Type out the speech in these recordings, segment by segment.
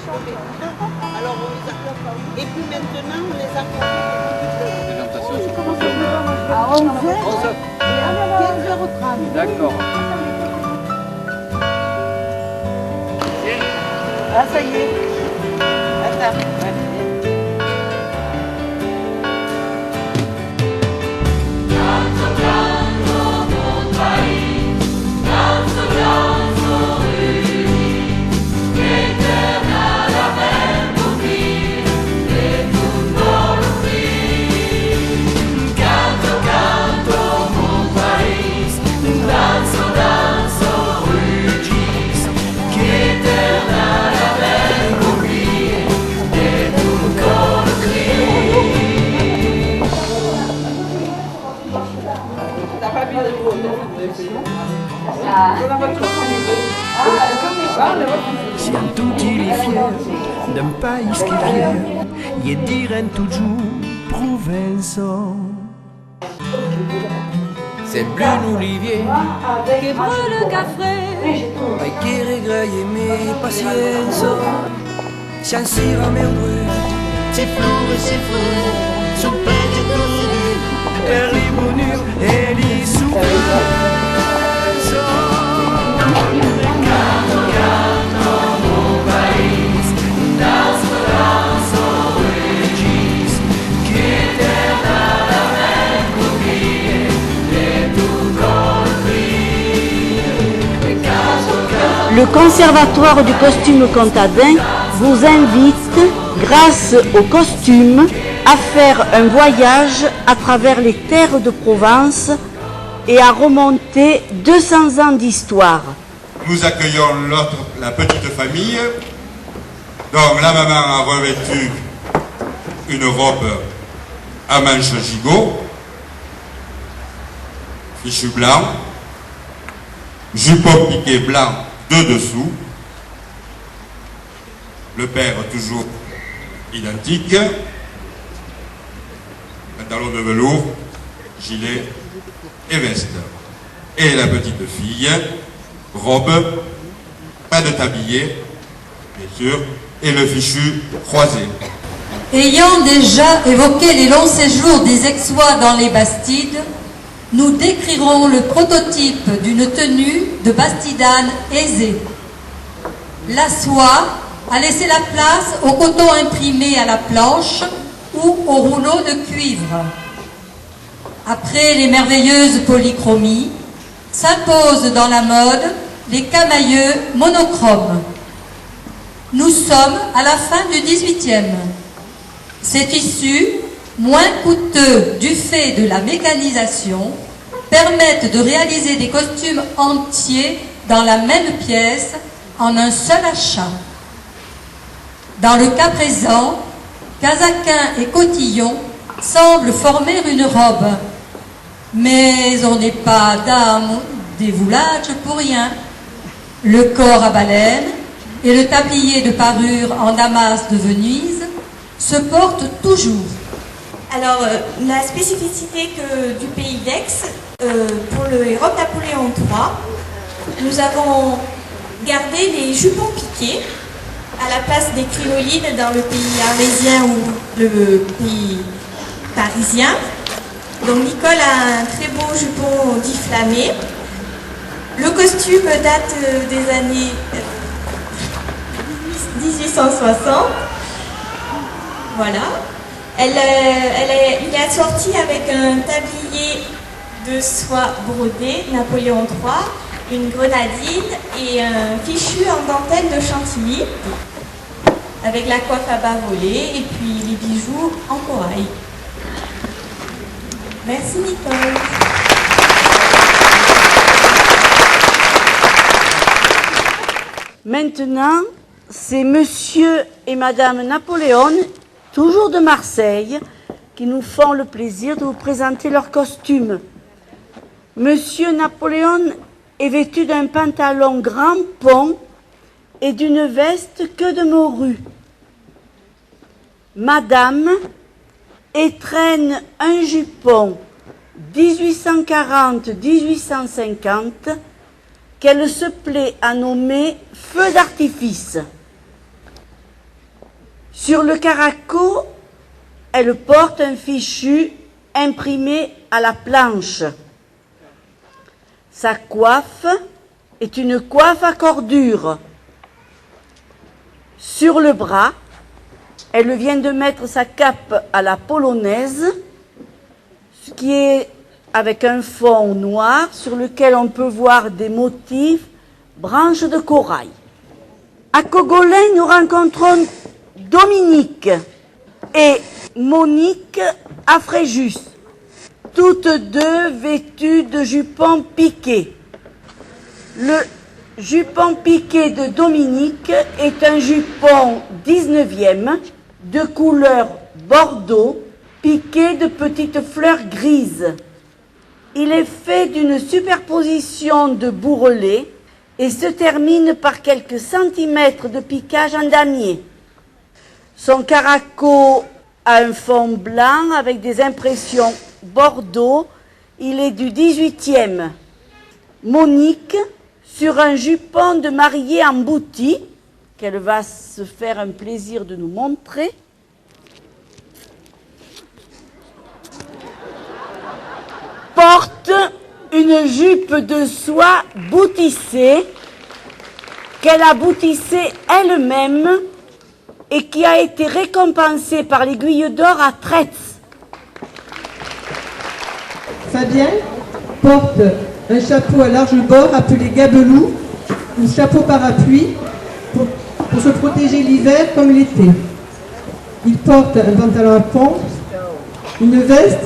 Alors, et puis maintenant, on les a À 11h et à 15h30. D'accord. Ah, ça y est. Attends. Siento qu'il est fier d'un pays qui vient, et dirait toujours Provençal. C'est bleu l'olivier, che brûle caffré, ai che regraille mes patience. Chansira meu brûle, c'est flou, son petit coudu, Per les bonheurs et les souffrances. Le Conservatoire du costume comtadin vous invite, grâce au costume, à faire un voyage à travers les terres de Provence et à remonter 200 ans d'histoire. Nous accueillons la petite famille, dont la maman a revêtu une robe à manches gigot, fichu blanc, jupon piqué blanc de dessous, le père toujours identique, pantalon de velours, gilet et veste. Et la petite fille, robe, pas de tablier, bien sûr, et le fichu croisé. ayant déjà évoqué les longs séjours des Aixois dans les Bastides, nous décrirons le prototype d'une tenue de bastidane aisée. La soie a laissé la place au coton imprimé à la planche ou au rouleau de cuivre. Après les merveilleuses polychromies, s'imposent dans la mode les camailleux monochromes. Nous sommes à la fin du XVIIIe. Ces tissus, moins coûteux du fait de la mécanisation, permettent de réaliser des costumes entiers dans la même pièce en un seul achat. Dans le cas présent, casaquin et cotillon semblent former une robe. Mais on n'est pas dans des voulages pour rien. Le corps à baleine et le tablier de parure en damas de Venise se portent toujours. Alors, la spécificité du pays d'Aix, pour les robes Napoléon III, nous avons gardé les jupons piqués à la place des crinolines dans le pays arlésien ou le pays parisien. Donc Nicole a un très beau jupon difflamé. Le costume date des années 1860. Voilà. Il est assorti avec un tablier de soie brodée, Napoléon III, une grenadine et un fichu en dentelle de Chantilly, avec la coiffe à bas volée et puis les bijoux en corail. Merci Nicole. Maintenant, c'est Monsieur et Madame Napoléon, toujours de Marseille, qui nous font le plaisir de vous présenter leur costume. Monsieur Napoléon est vêtu d'un pantalon grand pont et d'une veste que de morue. Madame étrenne un jupon 1840-1850 qu'elle se plaît à nommer feu d'artifice. Sur le caraco, elle porte un fichu imprimé à la planche. Sa coiffe est une coiffe à cordure. Sur le bras, elle vient de mettre sa cape à la polonaise, ce qui est avec un fond noir sur lequel on peut voir des motifs branches de corail. À Cogolin, nous rencontrons Dominique et Monique à Fréjus, toutes deux vêtues de jupons piqués. Le jupon piqué de Dominique est un jupon 19e de couleur bordeaux piqué de petites fleurs grises. Il est fait d'une superposition de bourrelets et se termine par quelques centimètres de piquage en damier. Son caraco a un fond blanc avec des impressions bordeaux. Il est du 18e. Monique, sur un jupon de mariée embouti, qu'elle va se faire un plaisir de nous montrer. Porte une jupe de soie boutissée qu'elle a boutissée elle-même et qui a été récompensée par l'Aiguille d'Or à Traitz. Fabien porte un chapeau à large bord appelé gabelou ou chapeau parapluie pour se protéger l'hiver comme l'été. Il porte un pantalon à pompe, une veste,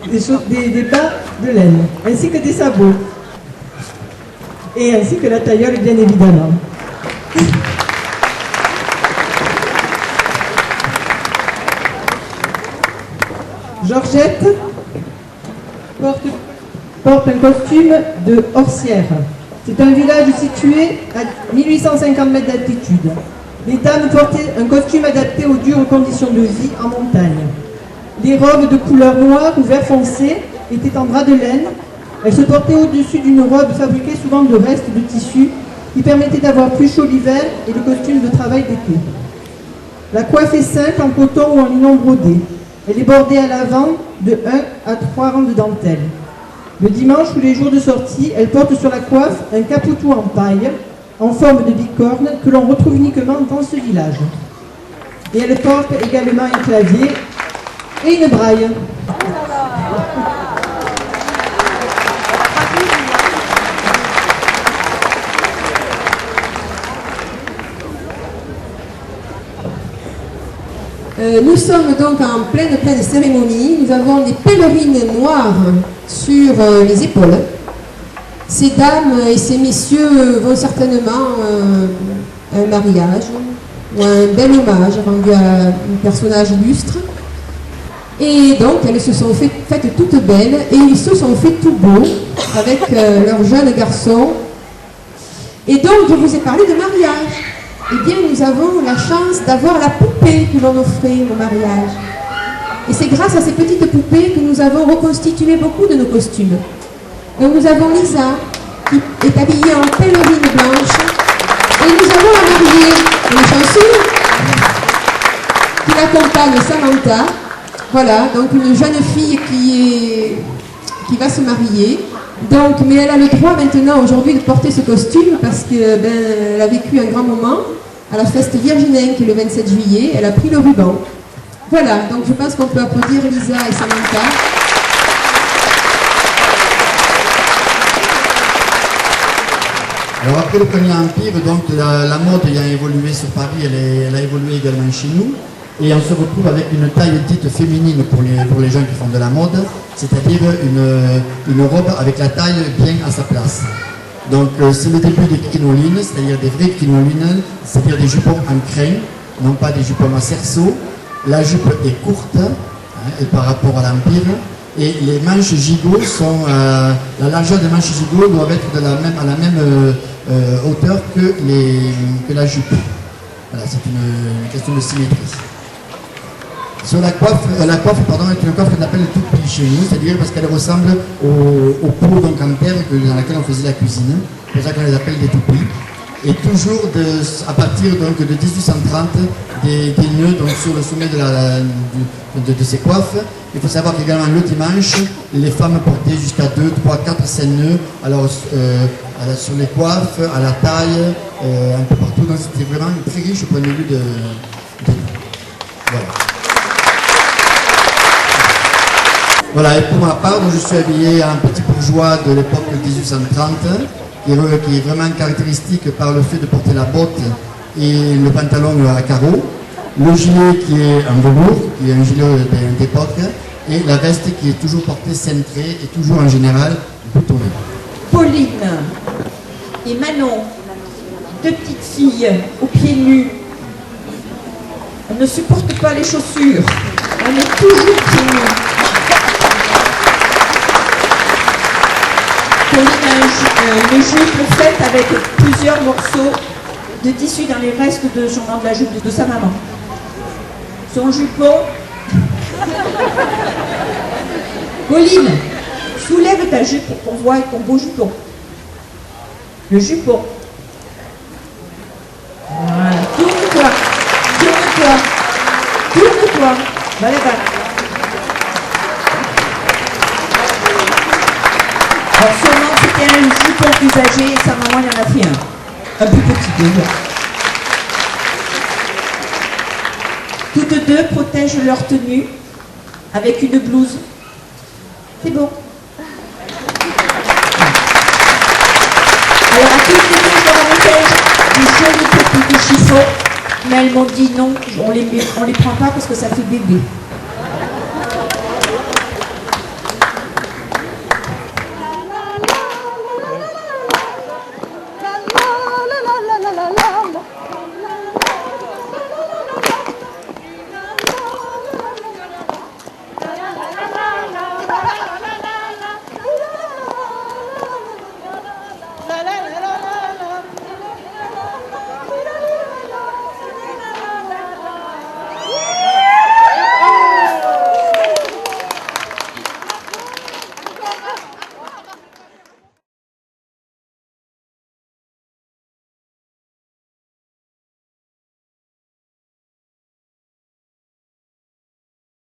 des bas de laine, ainsi que des sabots. Et ainsi que la tailleule, bien évidemment. Georgette porte un costume de Orsières. C'est un village situé à 1850 mètres d'altitude. Les dames portaient un costume adapté aux dures conditions de vie en montagne. Les robes de couleur noire ou vert foncé étaient en drap de laine. Elles se portaient au-dessus d'une robe fabriquée souvent de restes de tissu qui permettait d'avoir plus chaud l'hiver et le costume de travail d'été. La coiffe est simple en coton ou en linon brodé. Elle est bordée à l'avant de 1 à 3 rangs de dentelle. Le dimanche ou les jours de sortie, elle porte sur la coiffe un capoutou en paille en forme de bicorne que l'on retrouve uniquement dans ce village. Et elle porte également un clavier et une braille. Nous sommes donc en pleine cérémonie. Nous avons des pèlerines noires sur les épaules. Ces dames et ces messieurs vont certainement à un mariage ou à un bel hommage rendu à un personnage illustre. Et donc elles se sont faites toutes belles et ils se sont fait tout beaux avec leur jeune garçon. Et donc je vous ai parlé de mariage. Eh bien, nous avons la chance d'avoir la poupée que l'on offrait au mariage. Et c'est grâce à ces petites poupées que nous avons reconstitué beaucoup de nos costumes. Donc nous avons Lisa, qui est habillée en pèlerine blanche. Et nous avons la mariée, une chanceux, qui l'accompagne, Samantha. Voilà, donc une jeune fille qui va se marier. Donc, mais elle a le droit maintenant, aujourd'hui, de porter ce costume parce qu'elle a vécu un grand moment à la fête Virginin qui est le 27 juillet. Elle a pris le ruban. Voilà, donc je pense qu'on peut applaudir Elisa et Samantha. Alors après le Premier Empire, donc la mode ayant évolué sur Paris, elle a évolué également chez nous. Et on se retrouve avec une taille dite féminine pour les gens qui font de la mode, c'est-à-dire une robe avec la taille bien à sa place. Donc c'est le début des crinolines, c'est-à-dire des vraies crinolines, c'est-à-dire des jupons en crin, non pas des jupons à cerceau. La jupe est courte et par rapport à l'Empire, et les manches gigots sont, la largeur des manches gigots doivent être à la même hauteur que la jupe. Voilà, c'est une question de symétrie. Sur la coiffe est une coiffe qu'on appelle le toupie chez nous, c'est-à-dire parce qu'elle ressemble au pot donc en terre dans laquelle on faisait la cuisine. C'est pour ça qu'on les appelle des toupies. et toujours à partir donc, de 1830 des nœuds donc, sur le sommet de ces coiffes. Il faut savoir qu'également le dimanche, les femmes portaient jusqu'à 2, 3, 4, 5 nœuds alors, sur les coiffes, à la taille, un peu partout. Donc c'était vraiment très riche au point de vue de voilà. Voilà, et pour ma part, donc, je suis habillé en petit bourgeois de l'époque de 1830, qui est vraiment caractéristique par le fait de porter la botte et le pantalon à carreaux, le gilet qui est en velours, qui est un gilet d'époque, et la veste qui est toujours portée cintrée et toujours en général boutonnée. Pauline et Manon, deux petites filles aux pieds nus. On ne supporte pas les chaussures. On est toujours pieds nus. Pauline a une jupe faite avec plusieurs morceaux de tissu dans les restes de la jupe de sa maman. Son jupon. Pauline, soulève ta jupe pour qu'on voie ton beau jupon. Le jupon. Voilà. Tourne-toi. Tourne-toi. Tourne-toi. Va là-bas. Alors sûrement c'était un jupon usagé et sa maman il en a fait un plus petit déjà. Toutes deux protègent leur tenue avec une blouse. C'est bon. Alors à toutes les deux, je leur protège des jolis petits chiffons, mais elles m'ont dit non, on les prend pas parce que ça fait bébé.